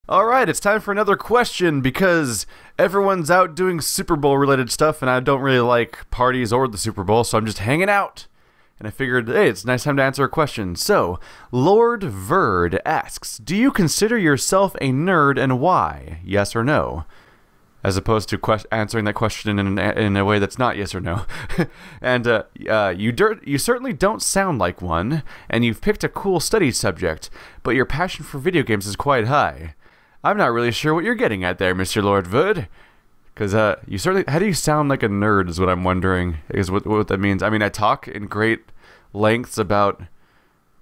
Alright, it's time for another question because everyone's out doing Super Bowl related stuff and I don't really like parties or the Super Bowl, so I'm just hanging out. And I figured, hey, it's a nice time to answer a question. So, LordVird asks, do you consider yourself a nerd and why? Yes or no? As opposed to answering that question in a way that's not yes or no. And you certainly don't sound like one, and you've picked a cool study subject, but your passion for video games is quite high. I'm not really sure what you're getting at there, Mr. LordVird. Because you certainly... How do you sound like a nerd is what I'm wondering, is what that means. I mean, I talk in great lengths about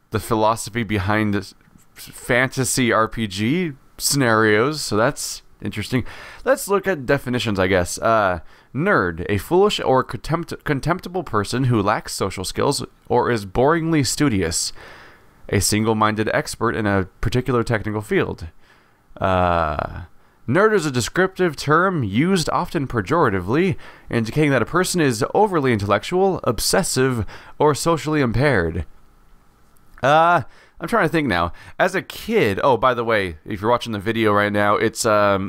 the philosophy behind fantasy RPG scenarios, so that's interesting. Let's look at definitions, I guess. Nerd, a foolish or contemptible person who lacks social skills or is boringly studious. A single-minded expert in a particular technical field. Nerd is a descriptive term used often pejoratively, indicating that a person is overly intellectual, obsessive, or socially impaired. I'm trying to think now. As a kid, oh, by the way, if you're watching the video right now, it's a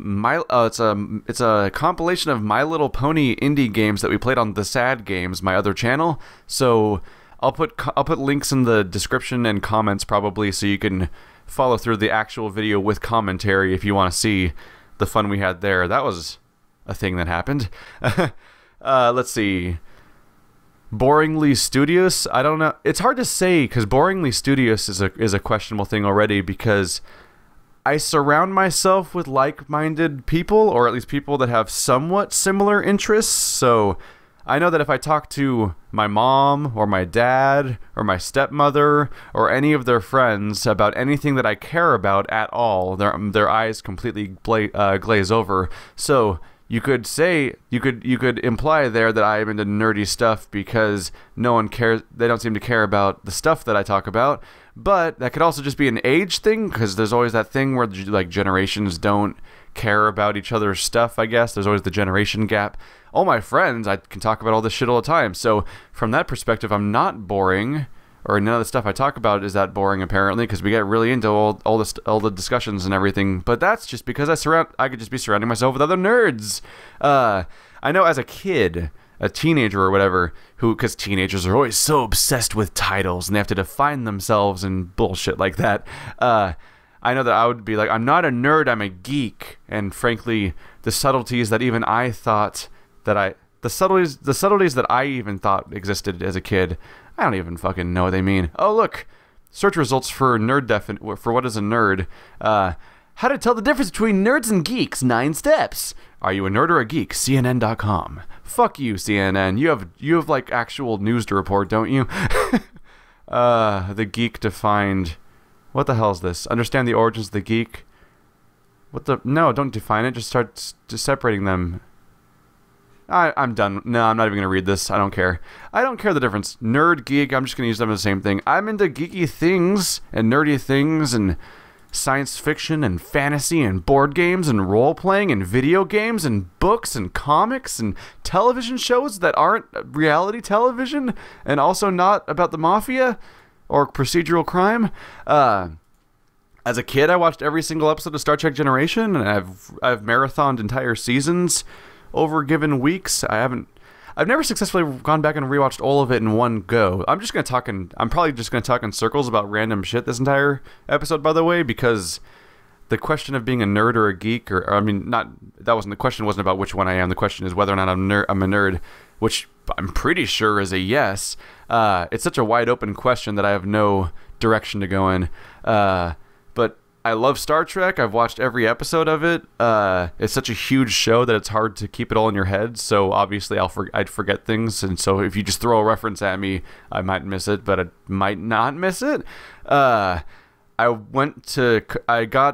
compilation of My Little Pony indie games that we played on the Sad Games, my other channel. So I'll put links in the description and comments probably, so you can follow through the actual video with commentary if you want to see the fun we had there. That was a thing that happened. Let's see. Boringly studious? I don't know. It's hard to say because boringly studious is a questionable thing already, because I surround myself with like-minded people, or at least people that have somewhat similar interests. So I know that if I talk to my mom or my dad or my stepmother or any of their friends about anything that I care about at all, their eyes completely glaze over. So you could say, you could imply there that I am into nerdy stuff because no one cares. They don't seem to care about the stuff that I talk about. But that could also just be an age thing, because there's always that thing where like generations don't care about each other's stuff, I guess. There's always the generation gap. All my friends, I can talk about all this shit all the time. So from that perspective, I'm not boring, or none of the stuff I talk about is that boring apparently, because we get really into all the discussions and everything. But that's just because I could just be surrounding myself with other nerds. I know as a kid, a teenager or whatever, because teenagers are always so obsessed with titles and they have to define themselves and bullshit like that. I know that I would be like, I'm not a nerd, I'm a geek. And frankly, the subtleties that even I thought that the subtleties that I even thought existed as a kid, I don't even fucking know what they mean. Oh look, search results for for what is a nerd. How to tell the difference between nerds and geeks, 9 steps. Are you a nerd or a geek? CNN.com. Fuck you, CNN. You have like actual news to report, don't you? The geek defined. What the hell is this? Understand the origins of the geek. What the? No, don't define it. Just start separating them. I'm done. No, I'm not even going to read this. I don't care. I don't care the difference. Nerd, geek, I'm just going to use them as the same thing. I'm into geeky things and nerdy things and science fiction and fantasy and board games and role-playing and video games and books and comics and television shows that aren't reality television and also not about the mafia or procedural crime. As a kid, I watched every single episode of Star Trek Generation, and I've marathoned entire seasons over given weeks. I've never successfully gone back and rewatched all of it in one go. I'm probably just gonna talk in circles about random shit this entire episode, by the way, because the question of being a nerd or a geek, the question wasn't about which one I am. The question is whether or not I'm a nerd, which I'm pretty sure is a yes. It's such a wide open question that I have no direction to go in. But I love Star Trek. I've watched every episode of it. It's such a huge show that it's hard to keep it all in your head. So obviously I'd forget things. And so if you just throw a reference at me, I might miss it, but I might not miss it. I got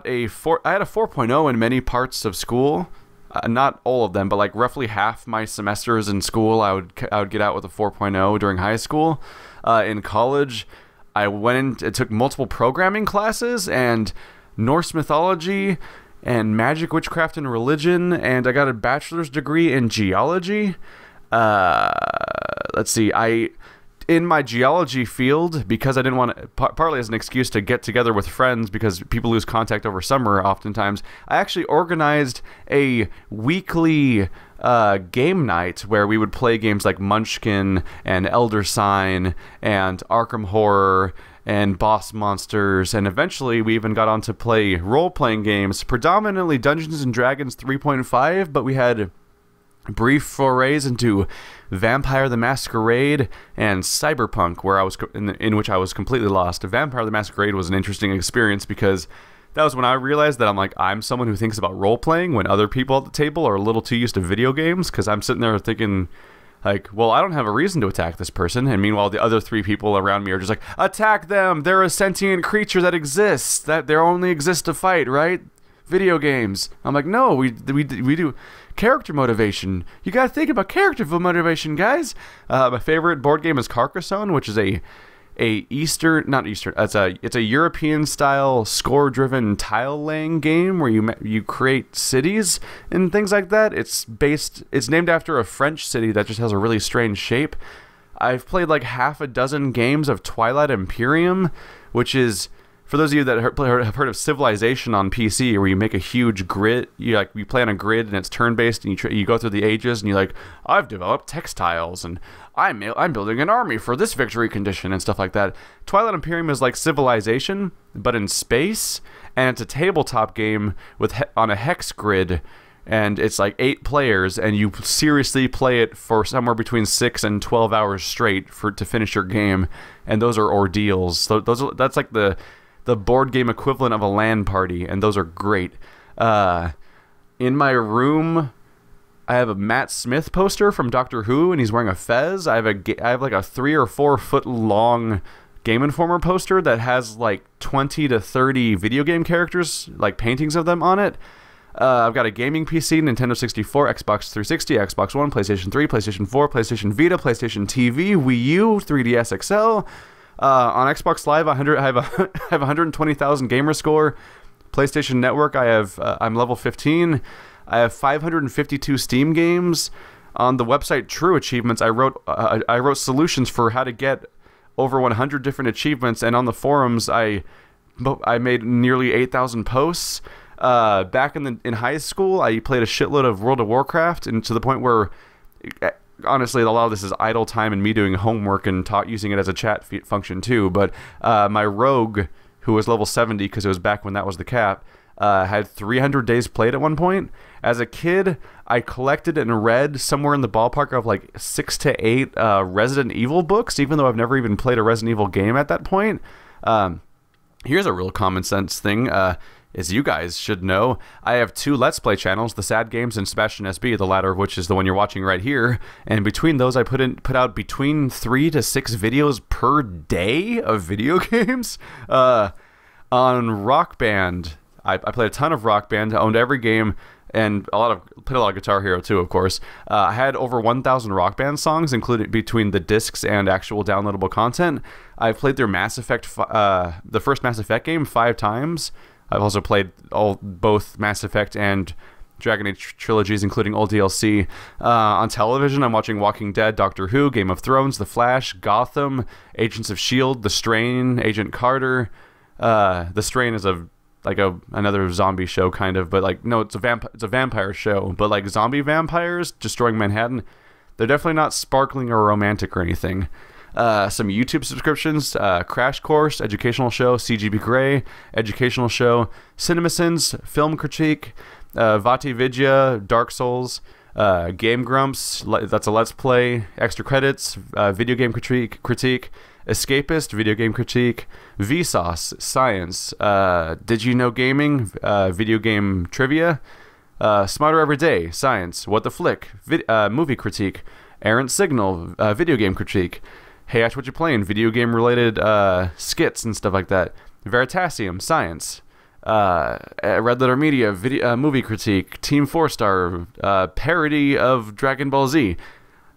a 4.0 in many parts of school. Not all of them, but like roughly half my semesters in school, I would get out with a 4.0 during high school. In college, I went and took multiple programming classes and Norse mythology and magic, witchcraft, and religion, and I got a bachelor's degree in geology. Let's see, in my geology field, because I didn't want to, partly as an excuse to get together with friends because people lose contact over summer oftentimes, I actually organized a weekly game night where we would play games like Munchkin and Elder Sign and Arkham Horror and Boss Monsters, and eventually we even got on to play role-playing games, predominantly Dungeons & Dragons 3.5, but we had brief forays into Vampire the Masquerade and Cyberpunk, where I was in which I was completely lost. Vampire the Masquerade was an interesting experience because that was when I realized that I'm someone who thinks about role-playing when other people at the table are a little too used to video games, because I'm sitting there thinking, like, well, I don't have a reason to attack this person, and meanwhile the other 3 people around me are just like, attack them! They're a sentient creature that exists! That they only exist to fight, right? Video games. I'm like, no, we do character motivation. You gotta think about character motivation, guys. My favorite board game is Carcassonne, which is it's a European style score driven tile laying game where you create cities and things like that. It's named after a French city that just has a really strange shape. I've played like half a dozen games of Twilight Imperium, which is, for those of you that have heard of Civilization on PC, where you make a huge grid, you play on a grid and it's turn-based, and you go through the ages, and you're like, I've developed textiles, and I'm building an army for this victory condition, and stuff like that. Twilight Imperium is like Civilization, but in space, and it's a tabletop game on a hex grid, and it's like 8 players, and you seriously play it for somewhere between 6 and 12 hours straight to finish your game, and those are ordeals. So that's like the board game equivalent of a LAN party, and those are great. In my room, I have a Matt Smith poster from Doctor Who, and he's wearing a fez. I have like a 3 or 4 foot long Game Informer poster that has like 20 to 30 video game characters, like paintings of them on it. I've got a gaming PC, Nintendo 64, Xbox 360, Xbox One, PlayStation 3, PlayStation 4, PlayStation Vita, PlayStation TV, Wii U, 3DS XL. On Xbox Live, I have 120,000 gamer score. PlayStation Network, I'm level 15. I have 552 Steam games. On the website True Achievements, I wrote solutions for how to get over 100 different achievements, and on the forums, I made nearly 8,000 posts. Back in high school, I played a shitload of World of Warcraft, and to the point where, honestly, a lot of this is idle time and me doing homework and using it as a chat function too. But my rogue, who was level 70 because it was back when that was the cap, had 300 days played at one point. As a kid, I collected and read somewhere in the ballpark of like 6 to 8 Resident Evil books, even though I've never even played a Resident Evil game at that point. Here's a real common sense thing. As you guys should know, I have 2 Let's Play channels, The Sad Games and Sebastian SB, the latter of which is the one you're watching right here. And between those, I put out between 3 to 6 videos per day of video games. On Rock Band, I played a ton of Rock Band. I owned every game, and played a lot of Guitar Hero too, of course. I had over 1,000 Rock Band songs, included between the discs and actual downloadable content. I've played through the first Mass Effect game 5 times. I've also played both Mass Effect and Dragon Age trilogies, including old DLC. On television, I'm watching Walking Dead, Doctor Who, Game of Thrones, The Flash, Gotham, Agents of S.H.I.E.L.D., The Strain, Agent Carter. The Strain is another zombie show, kind of, but like, no, it's a vampire show, but like zombie vampires destroying Manhattan. They're definitely not sparkling or romantic or anything. Some YouTube subscriptions, Crash Course, educational show, CGB Grey, educational show, CinemaSins, film critique, Vati Vidya, Dark Souls, Game Grumps, that's a Let's Play, extra credits, video game critique, Escapist, video game critique, Vsauce, science, Did You Know Gaming, video game trivia, Smarter Every Day, science, What the Flick, movie critique, Errant Signal, video game critique, Hey Ash, What You Playing, video game related skits and stuff like that, Veritasium, science, Red Letter Media, movie critique, Team 4-Star, parody of Dragon Ball Z.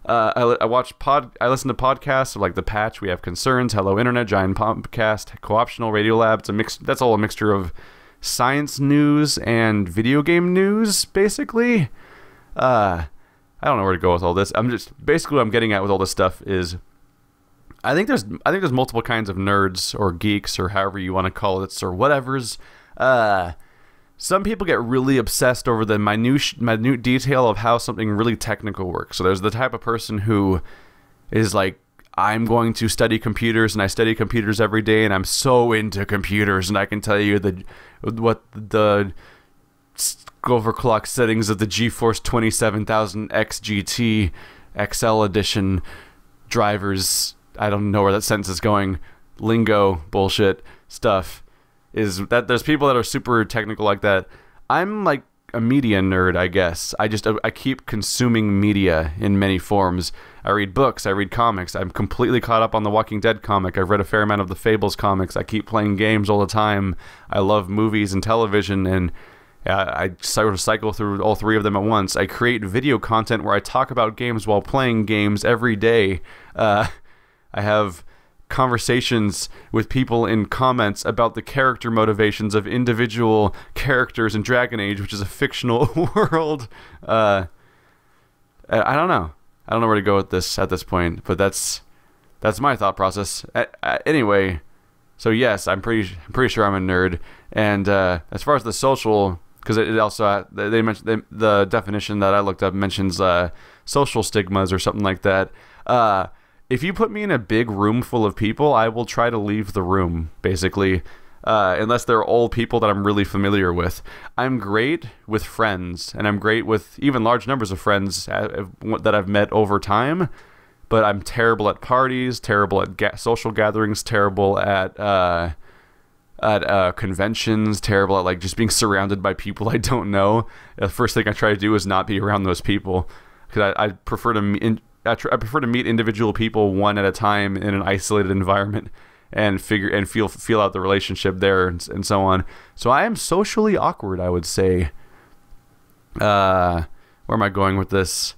I listen to podcasts like The Patch, We Have Concerns, Hello Internet, Giant Podcast, Co-optional, Radiolab. That's all a mixture of science news and video game news, basically. I don't know where to go with all this. Basically what I'm getting at with all this stuff is I think there's multiple kinds of nerds or geeks or however you want to call it or whatever's. Some people get really obsessed over the minute detail of how something really technical works. So there's the type of person who is like, I'm going to study computers, and I study computers every day, and I'm so into computers, and I can tell you what the overclock settings of the GeForce 27000 XGT XL edition drivers. I don't know where that sentence is going. Lingo bullshit stuff. Is that there's people that are super technical like that. I'm like a media nerd, I guess. I keep consuming media in many forms. I read books, I read comics. I'm completely caught up on the Walking Dead comic. I've read a fair amount of the Fables comics. I keep playing games all the time. I love movies and television, and I sort of cycle through all three of them at once. I create video content where I talk about games while playing games every day. I have conversations with people in comments about the character motivations of individual characters in Dragon Age, which is a fictional world. I don't know. I don't know where to go with this at this point, but that's my thought process. Anyway, so yes, I'm pretty sure I'm a nerd. And as far as the social, because it also they mentioned the definition that I looked up mentions social stigmas or something like that. If you put me in a big room full of people, I will try to leave the room, basically, unless they're all people that I'm really familiar with. I'm great with friends, and I'm great with even large numbers of friends that I've met over time, but I'm terrible at parties, terrible at social gatherings, terrible at conventions, terrible at like just being surrounded by people I don't know. The first thing I try to do is not be around those people, because I prefer to I prefer to meet individual people one at a time in an isolated environment and feel out the relationship there and so on. So I am socially awkward, I would say. Where am I going with this?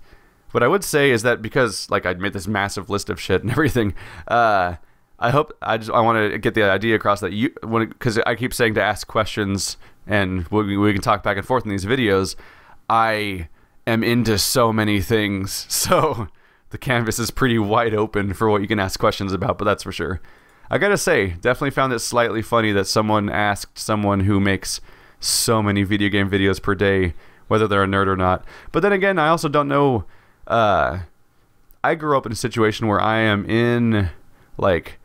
What I would say is that because like I'd made this massive list of shit and everything, I want to get the idea across that because I keep saying to ask questions and we can talk back and forth in these videos. I am into so many things, so the canvas is pretty wide open for what you can ask questions about, but that's for sure. I gotta say, definitely found it slightly funny that someone asked someone who makes so many video game videos per day whether they're a nerd or not. But then again, I also don't know. I grew up in a situation where I am in like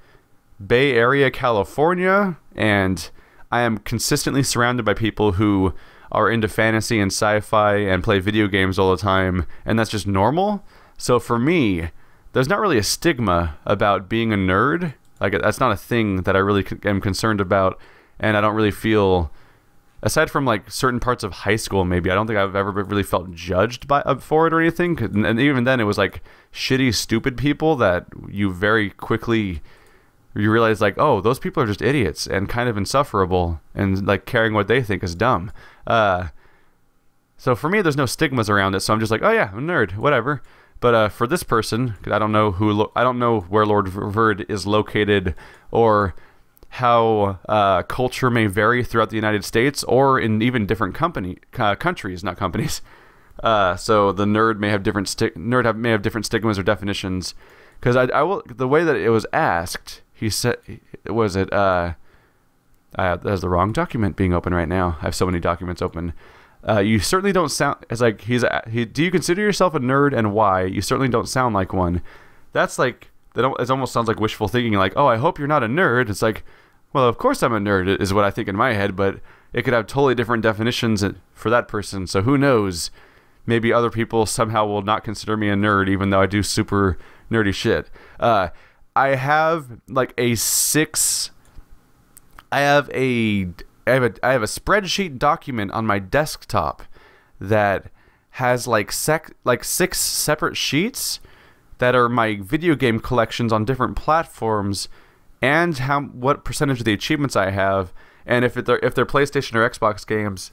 Bay Area, California, and I am consistently surrounded by people who are into fantasy and sci-fi and play video games all the time, and that's just normal. So for me, there's not really a stigma about being a nerd. Like, that's not a thing that I really am concerned about, and I don't really feel, aside from like certain parts of high school maybe, I don't think I've ever really felt judged for it or anything. And even then it was like shitty, stupid people that you very quickly, you realize like, oh, those people are just idiots and kind of insufferable, and like caring what they think is dumb. So for me, there's no stigmas around it, so I'm just like, oh yeah, I'm a nerd, whatever. But for this person, I don't know where LordVird is located, or how culture may vary throughout the United States, or in even different countries, not companies. So the nerd may have different stigmas or definitions. Because the way that it was asked, he said, there's the wrong document being open right now. I have so many documents open. You certainly don't sound, it's like, do you consider yourself a nerd, and why? You certainly don't sound like one. That's like, it almost sounds like wishful thinking, like, oh, I hope you're not a nerd. It's like, well, of course I'm a nerd, is what I think in my head, but it could have totally different definitions for that person, so who knows? Maybe other people somehow will not consider me a nerd, even though I do super nerdy shit. I have like a spreadsheet document on my desktop that has like 6 separate sheets that are my video game collections on different platforms, and what percentage of the achievements I have, and if they're PlayStation or Xbox games,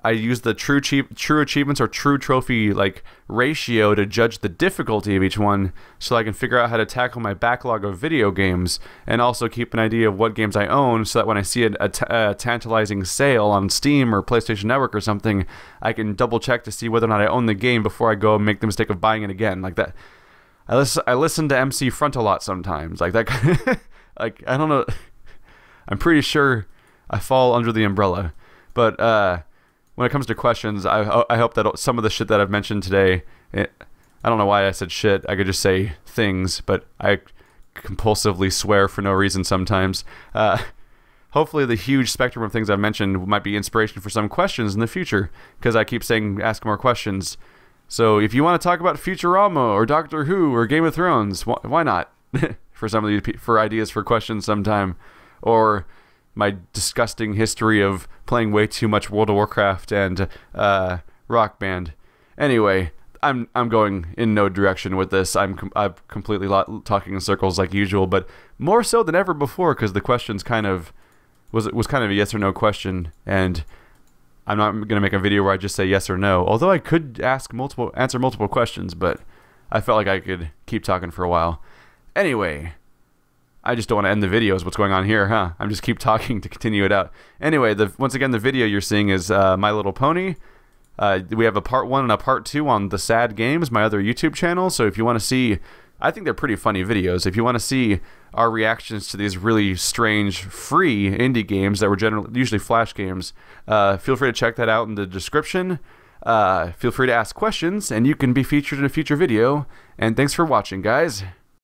I use the true achievements or true trophy like ratio to judge the difficulty of each one, so I can figure out how to tackle my backlog of video games, and also keep an idea of what games I own, so that when I see a tantalizing sale on Steam or PlayStation Network or something, I can double check to see whether or not I own the game before I go and make the mistake of buying it again. Like that, I listen to MC Front a lot sometimes. Like that. Like I don't know. I'm pretty sure I fall under the umbrella. But when it comes to questions, I hope that some of the shit that I've mentioned today. I don't know why I said shit. I could just say things, but I compulsively swear for no reason sometimes. Hopefully the huge spectrum of things I've mentioned might be inspiration for some questions in the future, because I keep saying ask more questions. So if you want to talk about Futurama or Doctor Who or Game of Thrones, why not? For some of these, for ideas for questions sometime, or my disgusting history of playing way too much World of Warcraft and Rock Band. Anyway, I'm going in no direction with this. I'm completely talking in circles like usual, but more so than ever before, because the questions kind of was kind of a yes or no question, and I'm not going to make a video where I just say yes or no. Although I could answer multiple questions, but I felt like I could keep talking for a while. Anyway, I just don't want to end the video is what's going on here, huh? I'm just keep talking to continue it out. Anyway, once again, the video you're seeing is My Little Pony. We have a part 1 and a part 2 on the Sad Games, my other YouTube channel. So if you want to see, I think they're pretty funny videos. If you want to see our reactions to these really strange free indie games that were usually Flash games, feel free to check that out in the description. Feel free to ask questions, and you can be featured in a future video. And thanks for watching, guys.